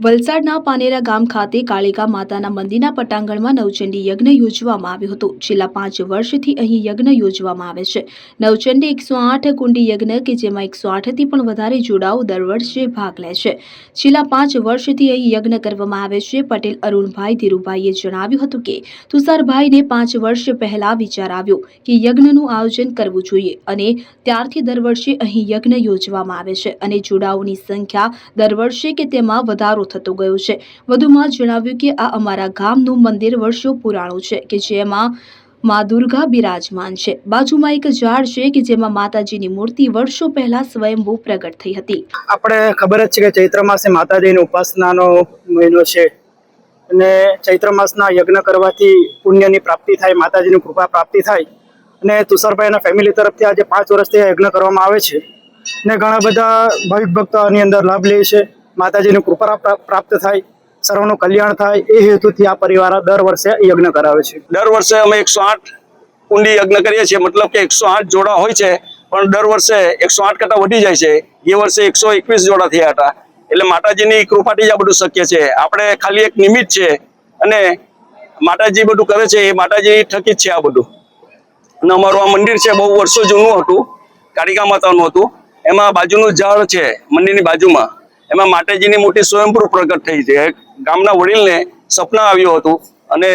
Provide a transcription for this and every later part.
વલસાડના પાનેરા ગામ ખાતે કાળિકા માતાના મંદિરના પટાંગણમાં નવચંડી યજ્ઞ યોજવામાં આવ્યો હતો। છેલ્લા 5 વર્ષથી અહીં યજ્ઞ યોજવામાં આવે છે। નવચંડી 108 કુંડી યજ્ઞ કે જેમાં 108 થી પણ વધારે જોડાઓ દર વર્ષે ભાગ લે છે। છેલ્લા 5 વર્ષથી અહીં યજ્ઞ કરવામાં આવે છે। પટેલ અરુણભાઈ ધીરુભાઈએ જણાવ્યું હતું કે તુષારભાઈને 5 વર્ષ પહેલા વિચાર આવ્યો કે યજ્ઞનું આયોજન કરવું જોઈએ અને ત્યારથી દર વર્ષે અહીં યજ્ઞ યોજવામાં આવે છે અને જોડાઓની સંખ્યા દર વર્ષે કે તેમાં વધારો થતો ગયો છે। વધુમાં જણાવ્યું કે આ અમારા ગામનું મંદિર વર્ષો પુરાણું છે કે જેમાં માં દુર્ગા બિરાજમાન છે। બાજુમાં એક ઝાડ છે કે જેમાં માતાજીની મૂર્તિ વર્ષો પહેલા સ્વયંભૂ પ્રગટ થઈ હતી। આપણે ખબર જ છે કે ચૈત્ર માસે માતાજીની ઉપાસનાનો મહિનો છે અને ચૈત્ર માસના યજ્ઞ કરવાથી પુણ્યની પ્રાપ્તિ થાય, માતાજીની કૃપા પ્રાપ્તિ થાય અને તુષારભાઈના ફેમિલી તરફથી આજે 5 વર્ષથી યજ્ઞ કરવામાં આવે છે અને ઘણા બધા ભાવિક ભક્તો આની અંદર લાભ લે છે। માતાજીની કૃપા પ્રાપ્ત થાય, સર્વનું કલ્યાણ થાય એ હેતુથી આ પરિવાર દર વર્ષે યજ્ઞ કરાવે છે। દર વર્ષે અમે 108 કુંડી યજ્ઞ કરીએ છીએ, મતલબ કે 108 જોડા હોય છે પણ દર વર્ષે 108 કરતા વધી જાય છે। એ વર્ષે 121 જોડા થયા હતા। એટલે માતાજીની કૃપાથી જ આ બધું શક્ય છે। આપણે ખાલી એક નિમિત્ત છે અને માતાજી બધું કરે છે, એ માતાજી થકી જ છે આ બધું। અને અમારું આ મંદિર છે બહુ વર્ષો જૂનું હતું, કાળિકા માતાનું હતું। એમાં બાજુનું ઝાડ છે મંદિરની બાજુમાં, એમાં માતાજીની મોટી સ્વયંભૂ પ્રગટ થઈ છે। ગામના વડીલને સપના આવ્યું હતું અને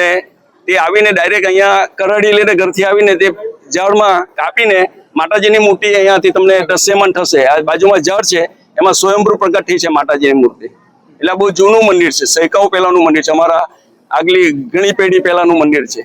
તે આવીને ડાયરેક્ટ અહીંયા કરડી લઈને ઘરથી આવીને તે ઝાડમાં કાપીને માતાજીની મૂર્તિ અહીંયાથી તમને દૃશ્યમાન થશે। આ બાજુમાં ઝાડ છે એમાં સ્વયંભૂ પ્રગટ થઈ છે માતાજીની મૂર્તિ। એટલે બહુ જૂનું મંદિર છે, સૈકાઓ પહેલાનું મંદિર છે, અમારા આગલી ઘણી પેઢી પહેલાનું મંદિર છે।